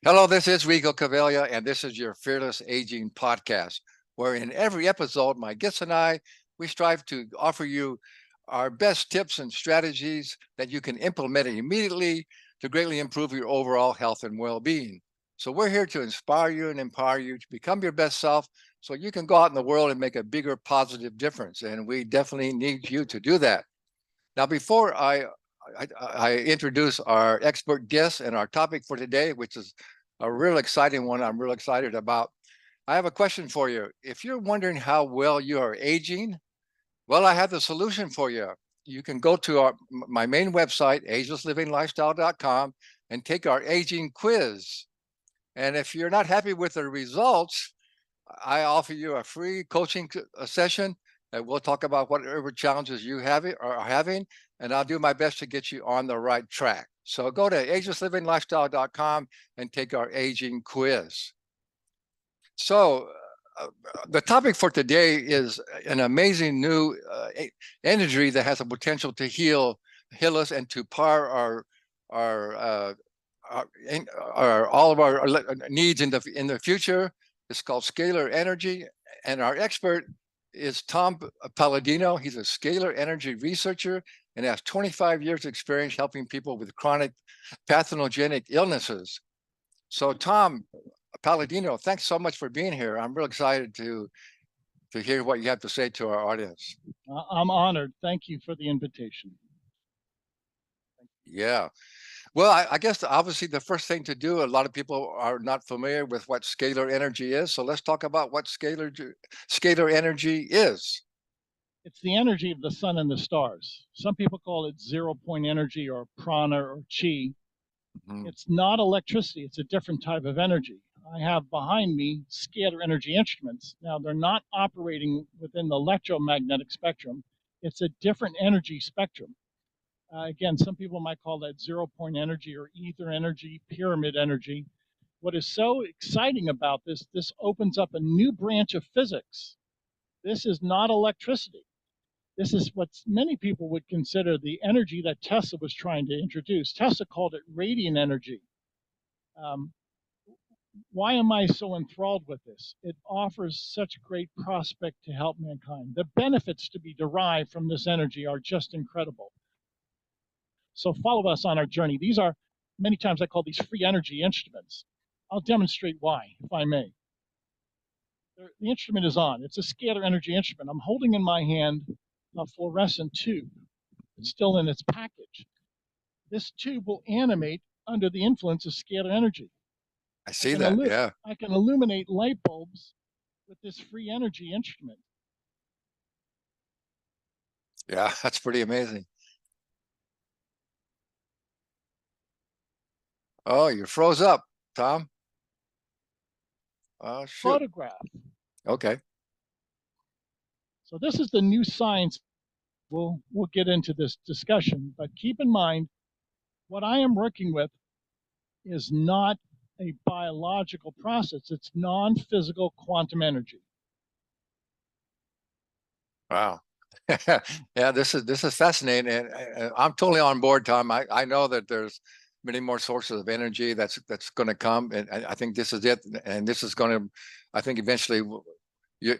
Hello, this is Rico Cavella, and this is your Fearless Aging podcast, where in every episode, my guests and we strive to offer you our best tips and strategies that you can implement immediately to greatly improve your overall health and well-being. So we're here to inspire you and empower you to become your best self so you can go out in the world and make a bigger positive difference. And we definitely need you to do that. Now, before I introduce our expert guest and our topic for today, which is a real exciting one I'm real excited about. I have a question for you. If you're wondering how well you are aging, well, I have the solution for you. You can go to my main website, agelesslivinglifestyle.com, and take our aging quiz. And if you're not happy with the results, I offer you a free coaching session that we'll talk about whatever challenges you are having, and I'll do my best to get you on the right track. So go to agelesslivinglifestyle.com and take our aging quiz. So the topic for today is an amazing new energy that has a potential to heal us and to power our all of our needs in the future. It's called scalar energy, and our expert is Tom Paladino. He's a scalar energy researcher and has 25 years experience helping people with chronic pathogenic illnesses. So Tom Paladino, thanks so much for being here. I'm real excited to hear what you have to say to our audience. I'm honored. Thank you for the invitation. Yeah. Well, I guess obviously the first thing to do, a lot of people are not familiar with what scalar energy is. So let's talk about what scalar energy is. It's the energy of the sun and the stars. Some people call it 0 point energy or prana or chi. Mhm. It's not electricity, it's a different type of energy. I have behind me scalar energy instruments. Now, they're not operating within the electromagnetic spectrum, it's a different energy spectrum. Again, some people might call that 0 point energy or ether energy, pyramid energy. What is so exciting about this opens up a new branch of physics. This is not electricity. This is what many people would consider the energy that Tesla was trying to introduce. Tesla called it radiant energy. Um, why am I so enthralled with this? It offers such great prospect to help mankind. The benefits to be derived from this energy are just incredible. So follow us on our journey. These are, many times I call these free energy instruments. I'll demonstrate why, if I may. The instrument is on. It's a scalar energy instrument. I'm holding in my hand a fluorescent tube. It's still in its package. This tube will animate under the influence of scalar energy. I I see can, that. Yeah. I can illuminate light bulbs with this free energy instrument. Yeah, that's pretty amazing. Oh, you froze up, Tom. Oh, shoot. Photograph. Okay. So this is the new science. We'll get into this discussion, but keep in mind what I am working with is not a biological process. It's non-physical quantum energy. Wow. Yeah, this is fascinating, and I'm totally on board, Tom. I know that there's many more sources of energy that's going to come, and I think this is it. And this is going to, I think, eventually, you,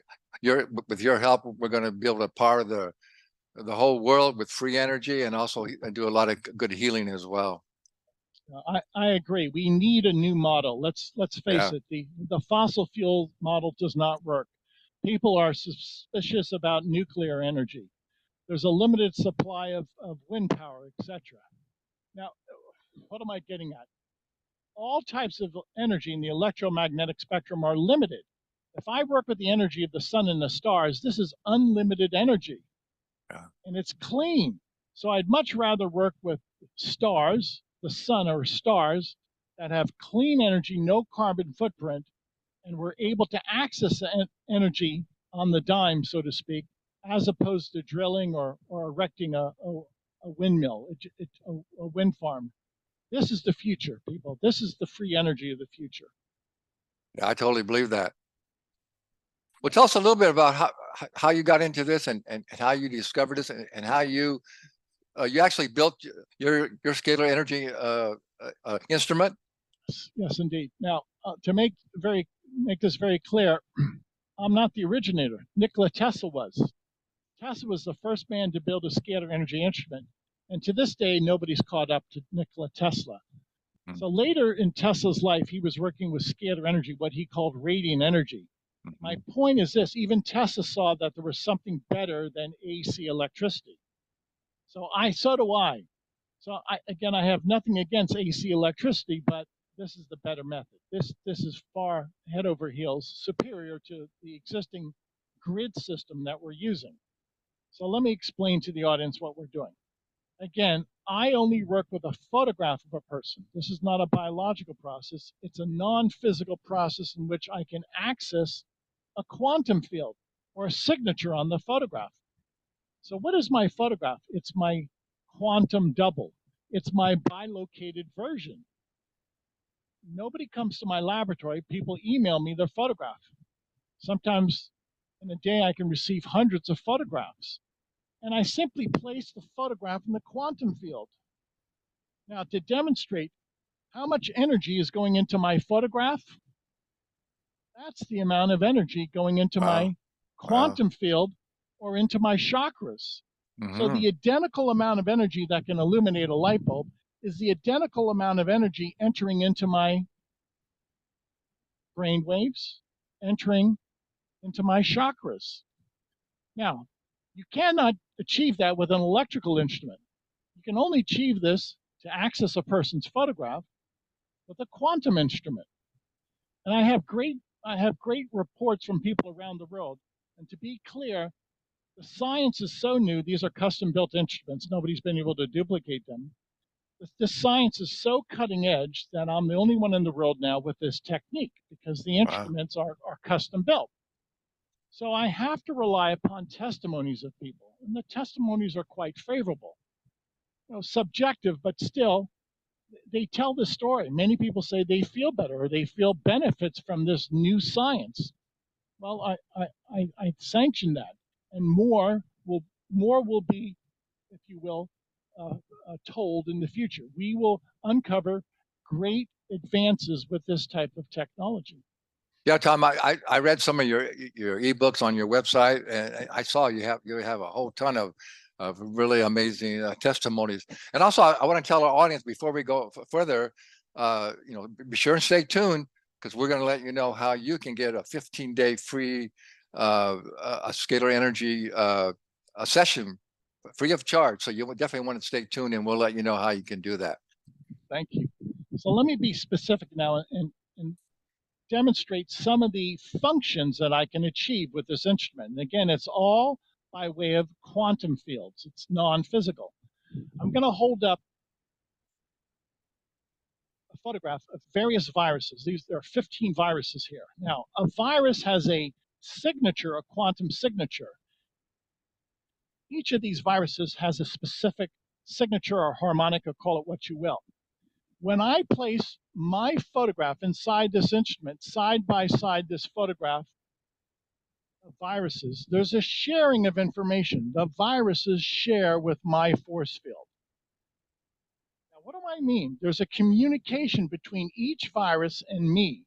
with your help, we're going to be able to power the whole world with free energy, and also do a lot of good healing as well. I agree. We need a new model. Let's face Yeah. it. The fossil fuel model does not work. People are suspicious about nuclear energy. There's a limited supply of wind power, etc. Now, what am I getting at? All types of energy in the electromagnetic spectrum are limited. If I work with the energy of the sun and the stars, this is unlimited energy. Yeah. And it's clean. So I'd much rather work with stars, the sun or stars, that have clean energy, no carbon footprint, and we're able to access the energy on the dime, so to speak, as opposed to drilling or erecting a windmill, a wind farm. This is the future, people. This is the free energy of the future. Yeah, I totally believe that. Well, tell us a little bit about how you got into this, and how you discovered this, and how you actually built your scalar energy instrument. Yes, indeed. Now, to make this very clear, I'm not the originator. Nikola Tesla was. Tesla was the first man to build a scalar energy instrument, and to this day, nobody's caught up to Nikola Tesla. Mm, So later in Tesla's life, he was working with scalar energy, what he called radiant energy. My mhm. point is this: even Tesla saw that there was something better than AC electricity. So do I. Again, I have nothing against AC electricity, but this is the better method. This is far head over heels superior to the existing grid system that we're using. So let me explain to the audience what we're doing. Again, I only work with a photograph of a person. This is not a biological process. It's a non-physical process in which I can access a quantum field or a signature on the photograph. So what is my photograph? It's my quantum double. It's my bilocated version. Nobody comes to my laboratory. People email me their photograph. Sometimes in a day, I can receive hundreds of photographs. And I simply place the photograph in the quantum field. Now, to demonstrate how much energy is going into my photograph, that's the amount of energy going into Wow. my Wow. quantum field or into my chakras. So Hmm. the identical amount of energy that can illuminate a light bulb is the identical amount of energy entering into my brain waves, entering into my chakras. Now, you cannot achieve that with an electrical instrument. You can only achieve this to access a person's photograph with a quantum instrument. And I have great reports from people around the world. And to be clear, the science is so new, these are custom built instruments. Nobody's been able to duplicate them. This science is so cutting edge that I'm the only one in the world now with this technique because the Wow. instruments are custom built. So I have to rely upon testimonies of people, and the testimonies are quite favorable. Subjective, but still, they tell the story. Many people say they feel better or they feel benefits from this new science. Well, I sanction that, and more will be, if you will, told in the future. We will uncover great advances with this type of technology. Yeah, Tom, I read some of your ebooks on your website, and I saw you have a whole ton of really amazing testimonies. And also, I want to tell our audience before we go further, be sure and stay tuned because we're going to let you know how you can get a 15-day free a scalar energy a session free of charge. So you definitely want to stay tuned, and we'll let you know how you can do that. Thank you. So let me be specific now and demonstrate some of the functions that I can achieve with this instrument. And again, it's all by way of quantum fields. It's non-physical. I'm going to hold up a photograph of various viruses. There are 15 viruses here. Now, a virus has a signature, a quantum signature. Each of these viruses has a specific signature or harmonic, or call it what you will. When I place my photograph inside this instrument, side by side this photograph of viruses, there's a sharing of information. The viruses share with my force field. Now, what do I mean? There's a communication between each virus and me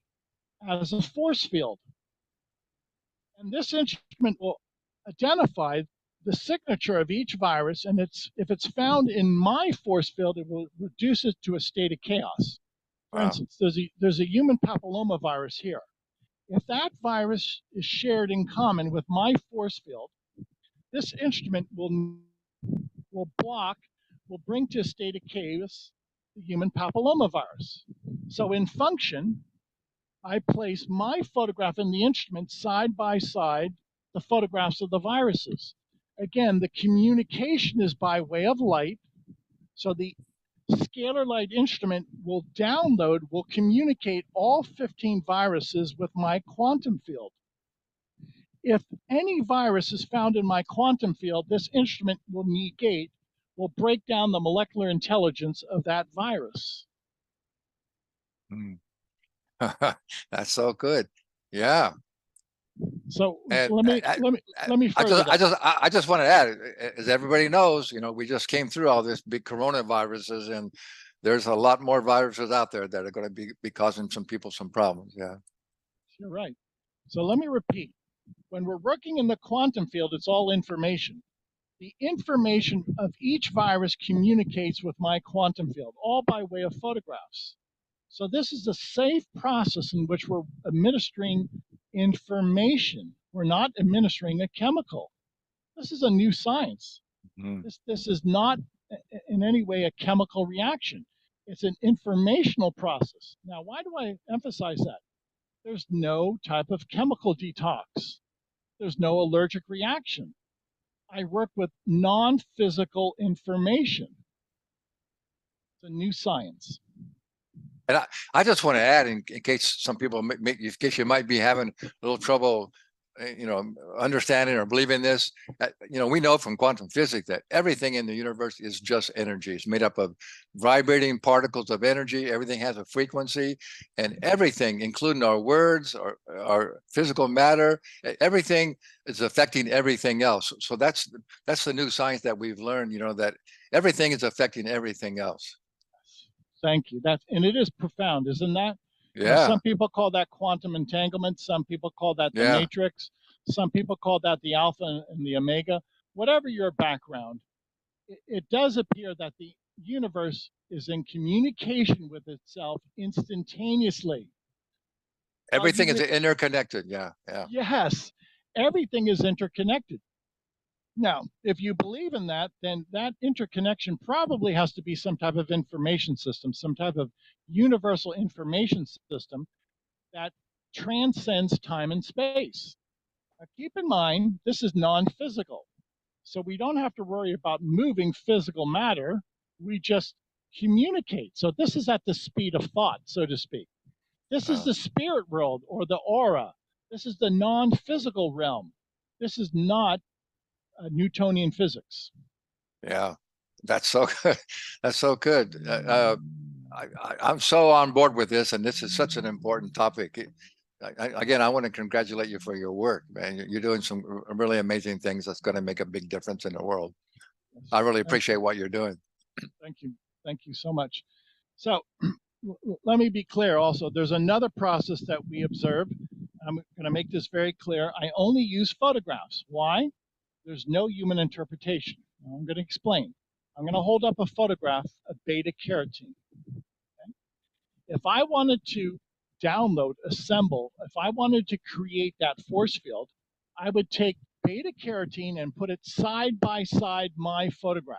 as a force field. And this instrument will identify the signature of each virus, and if it's found in my force field, it will reduce it to a state of chaos. For Wow. instance, there's a human papilloma virus here. If that virus is shared in common with my force field, this instrument will block, will bring to a state of chaos the human papilloma virus. So in function, I place my photograph in the instrument side by side the photographs of the viruses. Again, the communication is by way of light. So the scalar light instrument will communicate all 15 viruses with my quantum field. If any virus is found in my quantum field, this instrument will break down the molecular intelligence of that virus. Mm. That's so good. Yeah. So And let me further that. I just want to add, as everybody knows, we just came through all this big coronaviruses, and there's a lot more viruses out there that are going to be causing some people some problems. Yeah. You're right. So let me repeat. When we're working in the quantum field, it's all information. The information of each virus communicates with my quantum field, all by way of photographs. So this is a safe process in which we're administering information. We're not administering a chemical. This is a new science. Mm. This is not in any way a chemical reaction. It's an informational process. Now, why do I emphasize that? There's no type of chemical detox. There's no allergic reaction. I work with non-physical information. It's a new science. And I just want to add, in case some people, in case you might be having a little trouble, understanding or believing this, we know from quantum physics that everything in the universe is just energy. It's made up of vibrating particles of energy. Everything has a frequency, and everything, including our words, our physical matter, everything is affecting everything else. So that's the new science that we've learned, that everything is affecting everything else. Thank you. And it is profound, isn't that? Yeah. Some people call that quantum entanglement. Some people call that the matrix. Some people call that the alpha and the omega. Whatever your background, it does appear that the universe is in communication with itself instantaneously. Everything is interconnected. Yeah. Yes, everything is interconnected. Now, if you believe in that, then that interconnection probably has to be some type of information system, some type of universal information system that transcends time and space. Now, keep in mind, this is non-physical. So we don't have to worry about moving physical matter. We just communicate. So this is at the speed of thought, so to speak. This is the spirit world or the aura. This is the non-physical realm. This is not Newtonian physics. Yeah, that's so good. That's so good. I'm so on board with this, and this is such an important topic. Again, I want to congratulate you for your work, man. You're doing some really amazing things that's going to make a big difference in the world. Yes. I really appreciate what you're doing. Thank you. Thank you so much. So let me be clear also. There's another process that we observe. I'm going to make this very clear. I only use photographs. Why? There's no human interpretation. Now, I'm going to explain. I'm going to hold up a photograph of beta carotene. Okay? If I wanted to download, assemble, if I wanted to create that force field, I would take beta carotene and put it side by side my photograph.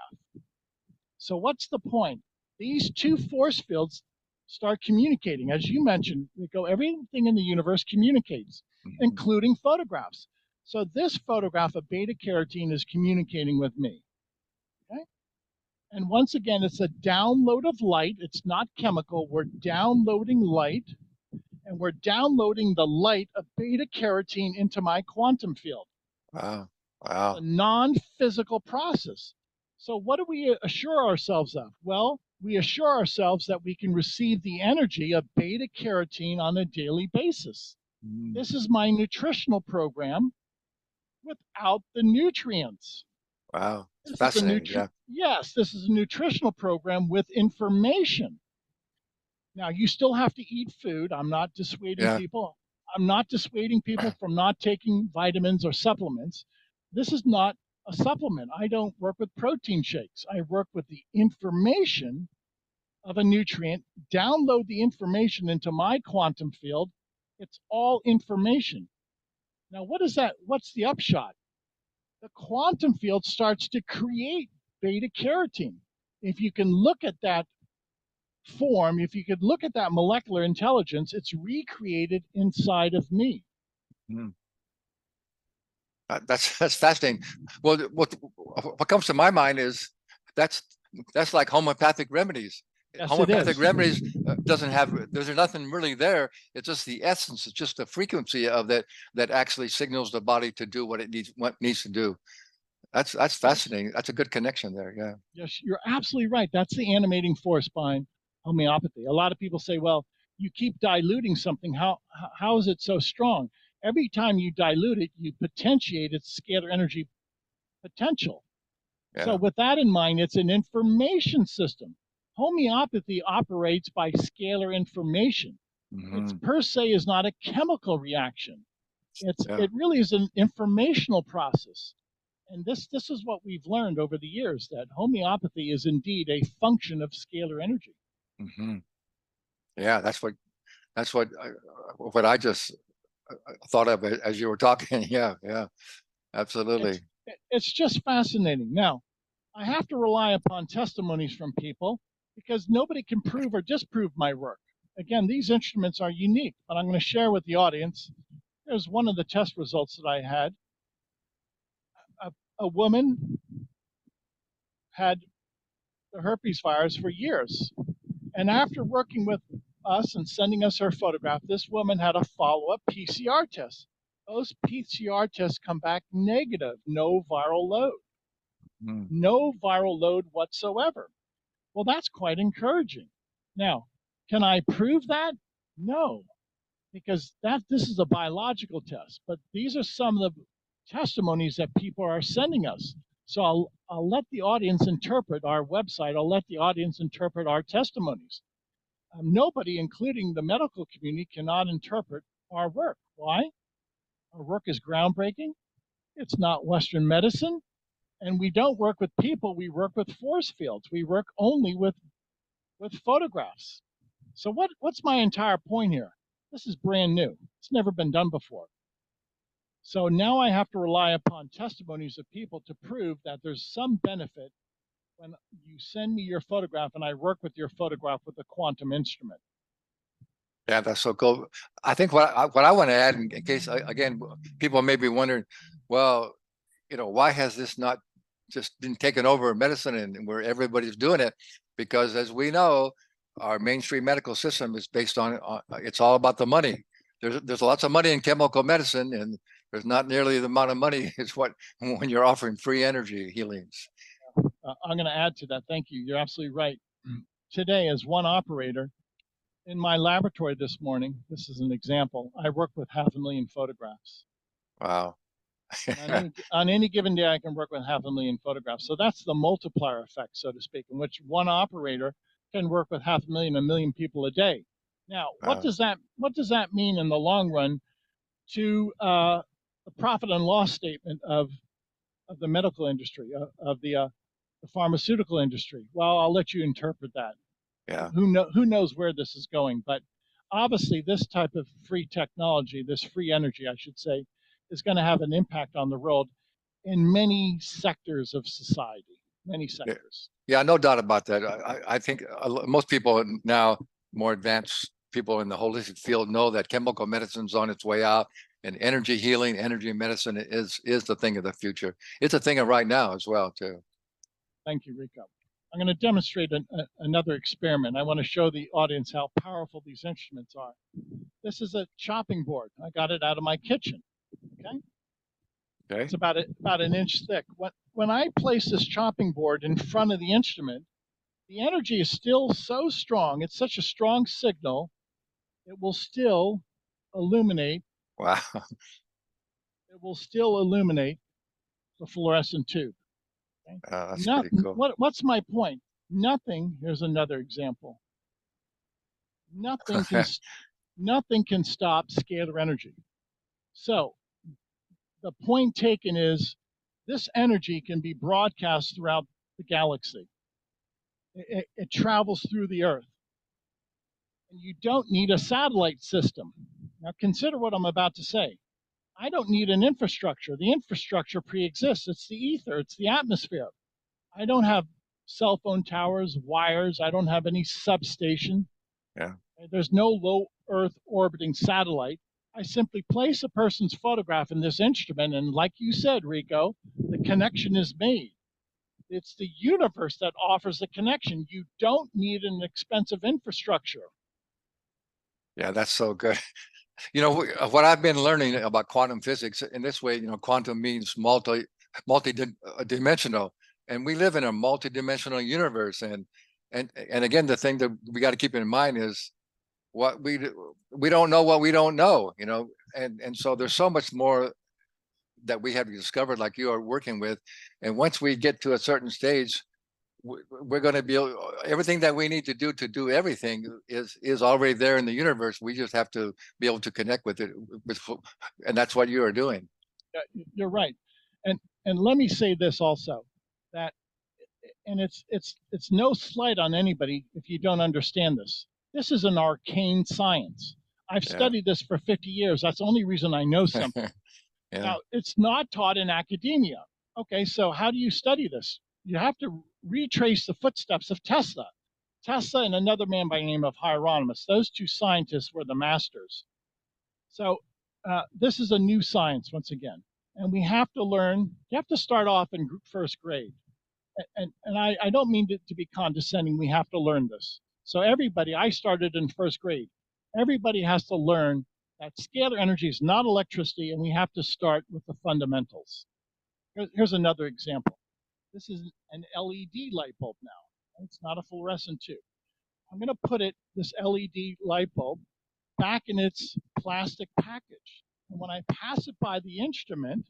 So what's the point? These two force fields start communicating. As you mentioned, everything in the universe communicates, including photographs. So this photograph of beta carotene is communicating with me. Okay? And once again, it's a download of light. It's not chemical. We're downloading light, and we're downloading the light of beta carotene into my quantum field. Wow. It's a non-physical process. So what do we assure ourselves of? Well, we assure ourselves that we can receive the energy of beta carotene on a daily basis. This is my nutritional program without the nutrients. Wow. It's fascinating. Yes, this is a nutritional program with information. Now, you still have to eat food. I'm not dissuading people. I'm not dissuading people from not taking vitamins or supplements. This is not a supplement. I don't work with protein shakes. I work with the information of a nutrient, download the information into my quantum field. It's all information. Now, what is that? What's the upshot? The quantum field starts to create beta carotene. If you can look at that form, if you could look at that molecular intelligence, it's recreated inside of me. That's fascinating. Well, what comes to my mind is that's like homeopathic remedies. Yes, homeopathic remedies doesn't have, there's nothing really there. It's just the essence. It's just the frequency of that actually signals the body to do what it needs to do. That's fascinating. That's a good connection there. Yeah. Yes, you're absolutely right. That's the animating force behind homeopathy. A lot of people say, well, you keep diluting something. How is it so strong? Every time you dilute it, you potentiate its scalar energy potential. Yeah. So with that in mind, it's an information system. Homeopathy operates by scalar information. It's Mhm. per se is not a chemical reaction. Yeah. It really is an informational process. And this is what we've learned over the years, that homeopathy is indeed a function of scalar energy. Mhm. Yeah, what I just thought of as you were talking. Yeah, yeah, absolutely. It's just fascinating. Now, I have to rely upon testimonies from people because nobody can prove or disprove my work. Again, these instruments are unique, but I'm going to share with the audience. Here's one of the test results that I had. A woman had the herpes virus for years. And after working with us and sending us her photograph, this woman had a follow up PCR test. Those PCR tests come back negative, no viral load, Mm. no viral load whatsoever. Well, that's quite encouraging. Now, can I prove that? No, because this is a biological test, but these are some of the testimonies that people are sending us. So I'll let the audience interpret our website. I'll let the audience interpret our testimonies. Nobody, including the medical community, cannot interpret our work. Why? Our work is groundbreaking. It's not Western medicine. And we don't work with people. We work with force fields. We work only with photographs. So what's my entire point here? This is brand new. It's never been done before. So now I have to rely upon testimonies of people to prove that there's some benefit when you send me your photograph and I work with your photograph with a quantum instrument. Yeah, that's so cool. I think what I want to add, in case again people may be wondering, well, why has this not just been taken over medicine and where everybody's doing it? Because as we know, our mainstream medical system is based on it's all about the money. There's lots of money in chemical medicine, and there's not nearly the amount of money as what when you're offering free energy healings. I'm going to add to that. Thank you. You're absolutely right. Today, as one operator in my laboratory this morning, this is an example. I work with 500,000 photographs. Wow. And on any given day, I can work with 500,000 photographs. So that's the multiplier effect, so to speak, in which one operator can work with 500,000, 1,000,000 people a day. Now, what Wow. does that mean in the long run to the profit and loss statement of the medical industry, of the pharmaceutical industry? Well, I'll let you interpret that. Yeah. Who knows where this is going? But obviously, this type of free technology, this free energy, I should say, is going to have an impact on the world in many sectors of society. Many Yeah. sectors. Yeah, no doubt about that. I think most people now, more advanced people in the holistic field, know that chemical medicine's on its way out, and energy healing, energy medicine is the thing of the future. It's a thing of right now as well, too. Thank you, Rico. I'm going to demonstrate another experiment. I want to show the audience how powerful these instruments are. This is a chopping board. I got it out of my kitchen. Okay. Okay. It's about an inch thick. When I place this chopping board in front of the instrument, the energy is still so strong. It's such a strong signal. It will still illuminate. Wow. It will still illuminate the fluorescent tube. Okay? That's pretty cool. What's my point? Nothing. Here's another example. Nothing can nothing can stop scalar energy. So the point taken is this energy can be broadcast throughout the galaxy. It travels through the Earth. And you don't need a satellite system. Now consider what I'm about to say. I don't need an infrastructure. The infrastructure pre-exists. It's the ether, it's the atmosphere. I don't have cell phone towers, wires. I don't have any substation. Yeah. There's no low Earth orbiting satellite. I simply place a person's photograph in this instrument, and like you said, Rico, the connection is made. It's the universe that offers the connection. You don't need an expensive infrastructure. Yeah, that's so good. What I've been learning about quantum physics in this way, quantum means multi-dimensional, and we live in a multi-dimensional universe. And again, the thing that we got to keep in mind is what we don't know what we don't know, and so there's so much more that we have discovered, like you are working with. And once we get to a certain stage, we're going to be everything that we need to do everything is already there in the universe. We just have to be able to connect with it, and that's what you are doing. You're right. And let me say this also, that, and it's no slight on anybody if you don't understand this. This is an arcane science. I've Yeah. studied this for 50 years. That's the only reason I know something. Yeah. Now, it's not taught in academia. Okay, so how do you study this? You have to retrace the footsteps of Tesla. Tesla and another man by the name of Hieronymus, those two scientists were the masters. So this is a new science once again. And we have to learn, you have to start off in first grade. And I don't mean to be condescending, we have to learn this. So everybody, I started in first grade. Everybody has to learn that scalar energy is not electricity, and we have to start with the fundamentals. Here's another example. This is an LED light bulb now. It's not a fluorescent tube. I'm going to put this LED light bulb back in its plastic package. And when I pass it by the instrument,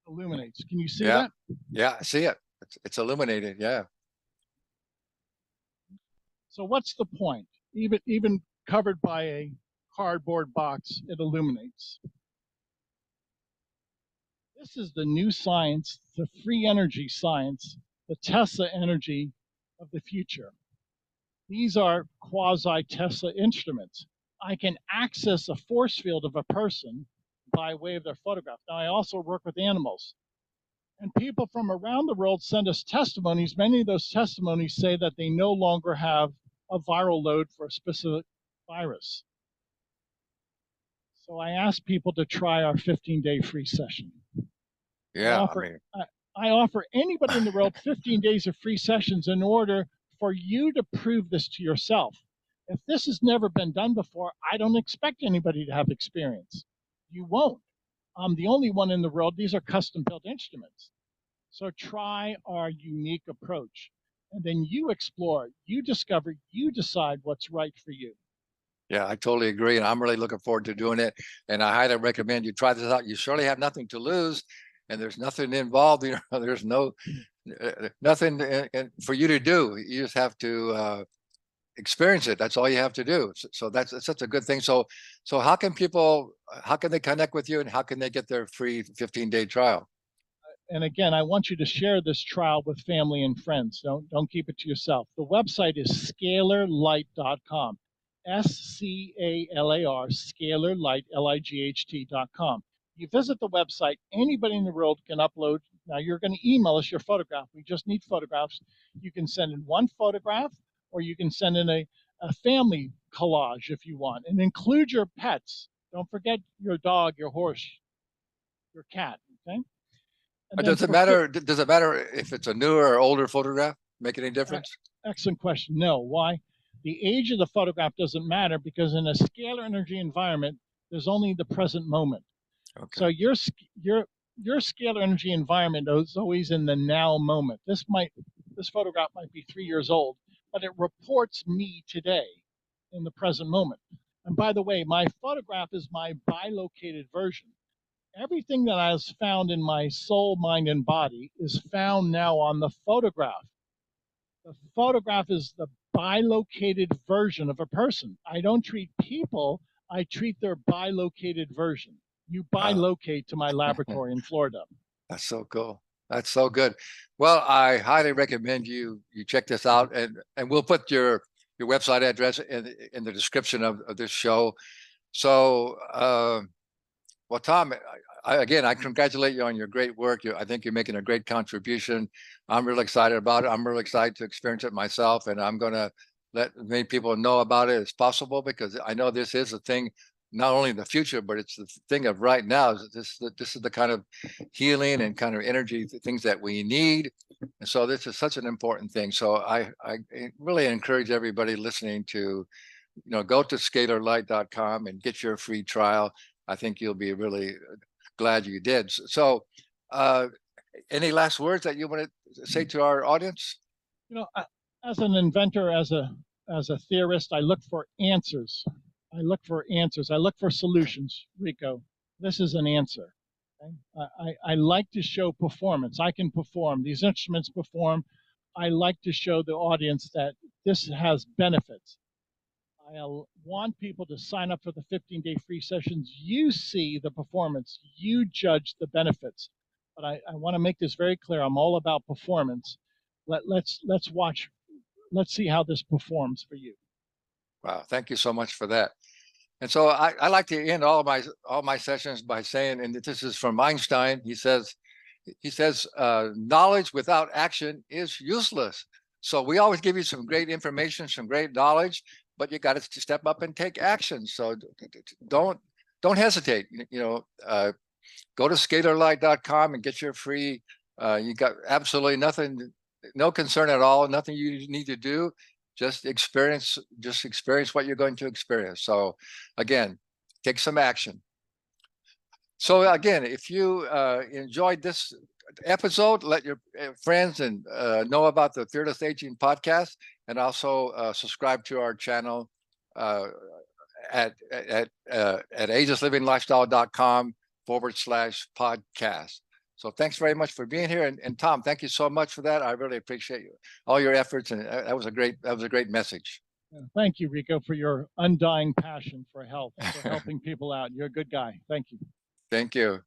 it illuminates. Can you see that? Yeah, I see it. It's illuminated. Yeah. So what's the point? Even covered by a cardboard box, it illuminates. This is the new science, the free energy science, the Tesla energy of the future. These are quasi-Tesla instruments. I can access a force field of a person by way of their photograph. Now, I also work with animals. And people from around the world send us testimonies. Many of those testimonies say that they no longer have a viral load for a specific virus. So I ask people to try our 15-day free session. Yeah. I offer anybody in the world 15 days of free sessions in order for you to prove this to yourself. If this has never been done before, I don't expect anybody to have experience. You won't. I'm the only one in the world. These are custom built instruments. So try our unique approach. And then you explore, you discover, you decide what's right for you. Yeah, I totally agree. And I'm really looking forward to doing it. And I highly recommend you try this out. You surely have nothing to lose, and there's nothing involved. There's nothing for you to do. You just have to experience it. That's all you have to do. So that's such a good thing. So how can they connect with you, and how can they get their free 15-day trial? And again, I want you to share this trial with family and friends. Don't keep it to yourself. The website is scalarlight.com. SCALAR, scalarlight, LIGHT.com. You visit the website, anybody in the world can upload. Now, you're going to email us your photograph. We just need photographs. You can send in one photograph, or you can send in a family collage if you want, and include your pets. Don't forget your dog, your horse, your cat, okay? Does it matter if it's a newer or older photograph? Make any difference? Excellent question. No. Why? The age of the photograph doesn't matter, because in a scalar energy environment, there's only the present moment. Okay. So your scalar energy environment is always in the now moment. This photograph might be 3 years old, but it reports me today in the present moment. And by the way, my photograph is my bilocated version. Everything that I was found in my soul, mind, and body is found now on the photograph. The photograph is the bilocated version of a person. I don't treat people, I treat their bilocated version. You bilocate to my laboratory in Florida. That's so cool. That's so good. Well, I highly recommend you check this out, and we'll put your website address in the description of this show. So, well, Tom, I congratulate you on your great work. I think you're making a great contribution. I'm really excited about it. I'm really excited to experience it myself, and I'm going to let as many people know about it as possible, because I know this is a thing, not only in the future, but it's the thing of right now. This is the kind of healing and kind of energy things that we need. And so this is such an important thing. So I really encourage everybody listening to, go to scalarlight.com and get your free trial. I think you'll be really glad you did. So any last words that you want to say to our audience? As an inventor, as a theorist, I look for answers. I look for solutions. Rico, this is an answer. Okay? I like to show performance. I can perform. These instruments perform. I like to show the audience that this has benefits. I want people to sign up for the 15-day free sessions. You see the performance, you judge the benefits. But I want to make this very clear. I'm all about performance. Let's watch. Let's see how this performs for you. Wow, thank you so much for that. And so I like to end all my sessions by saying, and this is from Einstein. He says, knowledge without action is useless. So we always give you some great information, some great knowledge, but you got to step up and take action. So don't hesitate. Go to scalarlight.com and get your free. You got absolutely nothing, no concern at all, nothing you need to do. Just experience what you're going to experience. So again, take some action. So again, if you enjoyed this episode, let your friends and know about the Fearless Aging podcast, and also subscribe to our channel at agelesslivinglifestyle.com/podcast. So thanks very much for being here, and Tom, thank you so much for that. I really appreciate all your efforts, and that was a great message. Thank you, Rico, for your undying passion for health, for helping people out. You're a good guy. Thank you. Thank you.